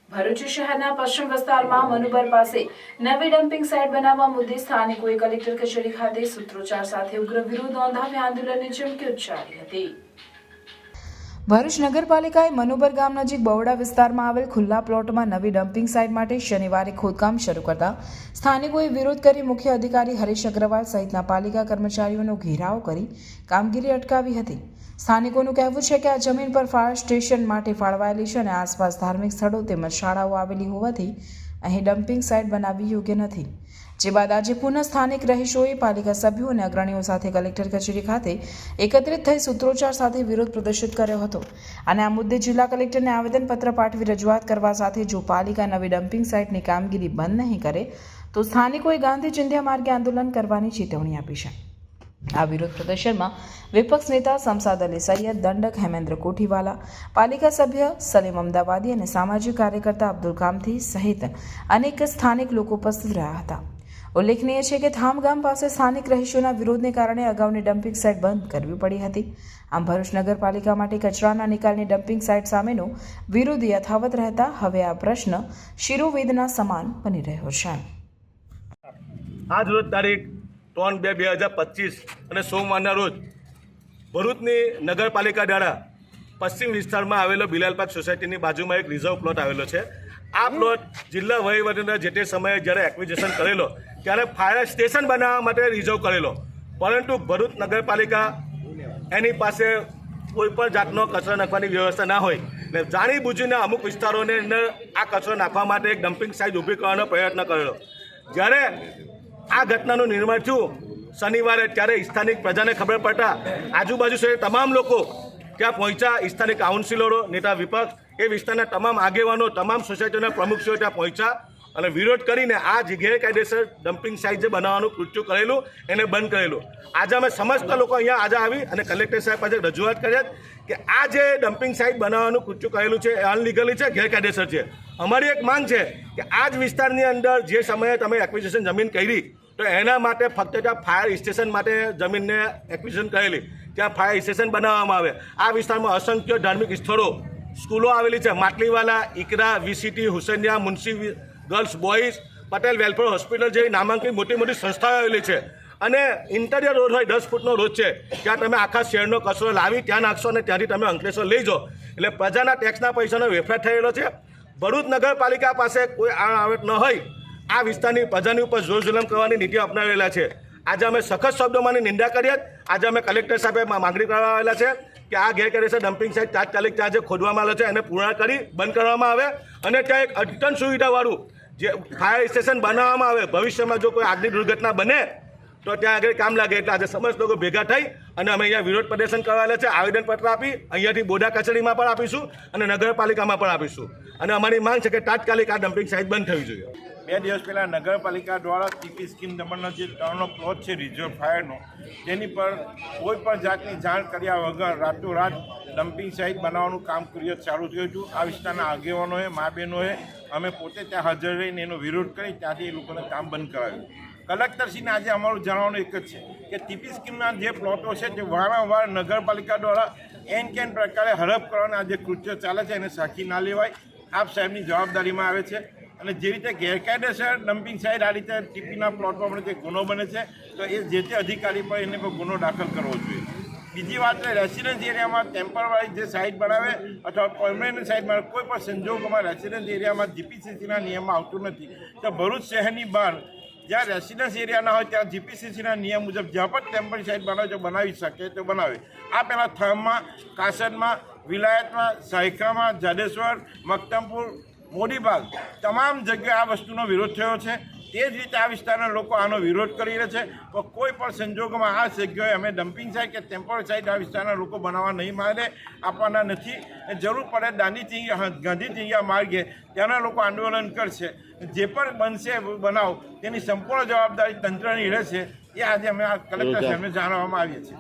ભરૂચ શહેરના પશ્ચિમ વિસ્તારમાં મનુબર પાસે નવી ડમ્પિંગ સાઇટ બનાવવા મુદ્દે સ્થાનિકોએ કલેક્ટર કચેરી ખાતે સૂત્રોચ્ચાર સાથે ઉગ્ર વિરોધ નોંધાવી આંદોલનની ચીમકી ઉચ્ચારી હતી। ભરૂચ નગરપાલિકાએ મનુબર ગામ નજીક બવડા વિસ્તારમાં આવેલ ખુલ્લા પ્લોટમાં નવી ડમ્પિંગ સાઇટ માટે શનિવારે ખોદકામ શરૂ કરતા સ્થાનિકોએ વિરોધ કરી મુખ્ય અધિકારી હરીશ અગ્રવાલ સહિતના પાલિકા કર્મચારીઓનો ઘેરાવ કરી કામગીરી અટકાવી હતી। સ્થાનિકોનું કહેવું છે કે આ જમીન પર ફાયર સ્ટેશન માટે ફાળવાયેલી છે અને આસપાસ ધાર્મિક સ્થળો તેમજ શાળાઓ આવેલી હોવાથી અહીં ડમ્પિંગ સાઇટ બનાવવી યોગ્ય નથી। જે બાદ આજે પુનઃ સ્થાનિક રહીશોએ પાલિકા સભ્યો અને અગ્રણીઓ સાથે કલેક્ટર કચેરી ખાતે એકત્રિત થઈ સૂત્રોચ્ચાર સાથે વિરોધ પ્રદર્શિત કર્યો હતો અને આ મુદ્દે જિલ્લા કલેક્ટરને આવેદનપત્ર પાઠવી રજૂઆત કરવા સાથે જો પાલિકા નવી ડમ્પિંગ સાઇટની કામગીરી બંધ નહીં કરે તો સ્થાનિકોએ ગાંધી ચિંધ્યા માર્ગે આંદોલન કરવાની ચેતવણી આપી છે। આ વિરોધ પ્રદર્શનમાં વિપક્ષ નેતા શમસાદ અલી સૈયદ, દંડક હેમેન્દ્ર કોઠીવાલા, પાલિકા સભ્ય સલીમ અમદાવાદી અને સામાજિક કાર્યકર્તા અબ્દુલ કામથી સહિત અનેક સ્થાનિક લોકો ઉપસ્થિત રહ્યા હતા। ઉલ્લેખનીય છે કે થામ ગામ પાસે સ્થાનિક રહીશોના વિરોધને કારણે અગાઉની ડમ્પિંગ સાઇટ બંધ કરવી પડી હતી। આમ ભરૂચ નગરપાલિકા માટે કચરાના નિકાલની ડમ્પિંગ સાઇટ સામેનો વિરોધ યથાવત રહેતા હવે આ પ્રશ્ન શિરોવેદના સમાન બની રહ્યો છે। આજ રોજ તારીખ 3/2/2025 અને સોમવારના રોજ ભરૂચની નગરપાલિકા દ્વારા પશ્ચિમ વિસ્તારમાં આવેલો બિલાલ પાર્ક સોસાયટીની બાજુમાં એક રિઝર્વ પ્લોટ આવેલો છે। આ પ્લોટ જિલ્લા વહીવટીના જે તે સમયે જ્યારે એક્વિઝિશન કરેલો ત્યારે ફાયર સ્ટેશન બનાવવા માટે રિઝર્વ કરેલો, પરંતુ ભરૂચ નગરપાલિકા એની પાસે કોઈ પણ જાતનો કચરો નાખવાની વ્યવસ્થા ના હોય ને જાણી બૂજીને અમુક વિસ્તારોની અંદર આ કચરો નાખવા માટે એક ડમ્પિંગ સાઇટ ઊભી કરવાનો પ્રયત્ન કરેલો। જ્યારે આ ઘટનાનું નિર્માણ થયું શનિવારે, ત્યારે સ્થાનિક પ્રજાને ખબર પડતા આજુબાજુ શહેર તમામ લોકો ત્યાં પહોંચ્યા। સ્થાનિક કાઉન્સિલરો, નેતા વિપક્ષ, એ વિસ્તારના તમામ આગેવાનો, તમામ સોસાયટીના પ્રમુખશ્રીઓ ત્યાં પહોંચ્યા અને વિરોધ કરીને આ જગ્યાએ કાયદેસર ડમ્પિંગ સાઇટ જે બનાવવાનું કૃત્ય કરેલું એને બંધ કરેલું। આજે અમે સમસ્ત લોકો અહીંયા આજે આવી અને કલેક્ટર સાહેબ પાસે રજૂઆત કરી કે આ જે ડમ્પિંગ સાઇટ બનાવવાનું કૃત્ય કરેલું છે એ અનલીગલી છે, ગેરકાયદેસર છે। અમારી એક માંગ છે કે આ જ વિસ્તારની અંદર જે સમયે તમે એક્વિઝિશન જમીન કરી તો એના માટે ફક્ત ત્યાં ફાયર સ્ટેશન માટે જમીનને એક્વિઝિશન કરેલી, ત્યાં ફાયર સ્ટેશન બનાવવામાં આવે। આ વિસ્તારમાં અસંખ્ય ધાર્મિક સ્થળો, સ્કૂલો આવેલી છે, Matliwala, Iqra, VCT, Husainiya, Munshi girls boys, Patel welfare hospital જેવી નામાંકિત મોટી મોટી સંસ્થાઓ આવેલી છે અને ઇન્ટિરિયર રોડ હોય 10 ફૂટનો રોડ છે, ત્યાં તમે આખા શહેરનો કચરો લાવી ત્યાં નાખશો અને ત્યાંથી તમે અંકલેશ્વર લઈ જાઓ, એટલે પ્રજાના ટેક્સના પૈસાનો વેફાટ થયેલો છે। ભરૂચ નગરપાલિકા પાસે કોઈ આવટ ન હોય આ વિસ્તારની પ્રજાની ઉપર જોર જુલમ કરવાની નીતિ અપનાવેલા છે। આજે અમે સખત શબ્દોમાંની નિંદા કરીએ। આજે અમે કલેક્ટર સાહેબે માંગણી કરવા આવેલા છે કે આ ગેરકાયદેસર ડમ્પિંગ સાઇટ તાત્કાલિક ત્યાં જે ખોદવામાં આવે છે એને પૂર્ણ કરી બંધ કરવામાં આવે અને ત્યાં એક અદ્યતન સુવિધાવાળું જે ફાયર સ્ટેશન બનાવવામાં આવે। ભવિષ્યમાં જો કોઈ આગની દુર્ઘટના બને તો ત્યાં આગળ કામ લાગે। એટલે આજે સમસ્ત લોકો ભેગા થઈ અને અમે અહીંયા વિરોધ પ્રદર્શન કરાવેલા છે। આવેદનપત્ર આપી અહીંયાથી બોડા કચેરીમાં પણ આપીશું અને નગરપાલિકામાં પણ આપીશું અને અમારી માંગ છે કે તાત્કાલિક આ ડમ્પિંગ સાઇટ બંધ થવી જોઈએ। 2 દિવસ પહેલાં નગરપાલિકા દ્વારા ટીપી સ્કીમ નંબરનો જે 3નો પ્લોટ છે રિઝર્વ ફાયરનો, તેની પર કોઈ પણ જાતની જાણ કર્યા વગર રાતોરાત ડમ્પિંગ સાઇટ બનાવવાનું કામ ચાલુ થયું હતું। આ વિસ્તારના આગેવાનોએ, મા બહેનોએ, અમે પોતે ત્યાં હાજર રહીને એનો વિરોધ કરી ત્યાંથી એ લોકોને કામ બંધ કરાવ્યું। કલેક્ટરશ્રીને આજે અમારું જણાવવાનું એક જ છે કે ટીપી સ્કીમના જે પ્લોટો છે તે વારંવાર નગરપાલિકા દ્વારા એન પ્રકારે હડપ કરવાના જે કૃત્ય ચાલે છે એને સાખી ના લેવાય, આપ સાહેબની જવાબદારીમાં આવે છે અને જે રીતે ગેરકાયદેસર ડમ્પિંગ સાઇટ આ રીતે ટીપીના પ્લોટમાં પણ જે ગુનો બને છે તો એ જે તે અધિકારી પર એને પર ગુનો દાખલ કરવો જોઈએ। બીજી વાત છે, રેસિડેન્સ એરિયામાં ટેમ્પરરી જે સાઇટ બનાવે અથવા પરમેનન્ટ સાઇટ બનાવે, કોઈ પણ સંજોગોમાં રેસિડેન્સ એરિયામાં જીપીસીસીના નિયમમાં આવતું નથી। તો ભરૂચ શહેરની બહાર જ્યાં રેસિડેન્સ એરિયા ના હોય ત્યાં જીપીસીસીના નિયમ મુજબ જ્યાં પણ ટેમ્પરરી સાઇટ બનાવે જો બનાવી શકે તો બનાવે। આ પહેલાં થામમાં, કાસનમાં, વિલાયતમાં, સાયકામાં, જાડેશ્વર, મક્તમપુર, મોડીબાગ તમામ જગ્યાએ આ વસ્તુનો વિરોધ થયો છે। તે જ રીતે આ વિસ્તારના લોકો આનો વિરોધ કરી રહ્યા છે। તો કોઈ પણ સંજોગોમાં આ જગ્યાએ અમે ડમ્પિંગ સાઇટ કે ટેમ્પરરી સાઇટ આ વિસ્તારના લોકો બનાવવા નહીં માંગે, આપવાના નથી। જરૂર પડે ગાંધી ચિંધ્યા માર્ગે ત્યાંના લોકો આંદોલન કરશે। જે પણ બનશે બનાવ તેની સંપૂર્ણ જવાબદારી તંત્રની રહેશે, એ આજે અમે આ કલેક્ટર સાહેબને જાણવામાં આવીએ છીએ।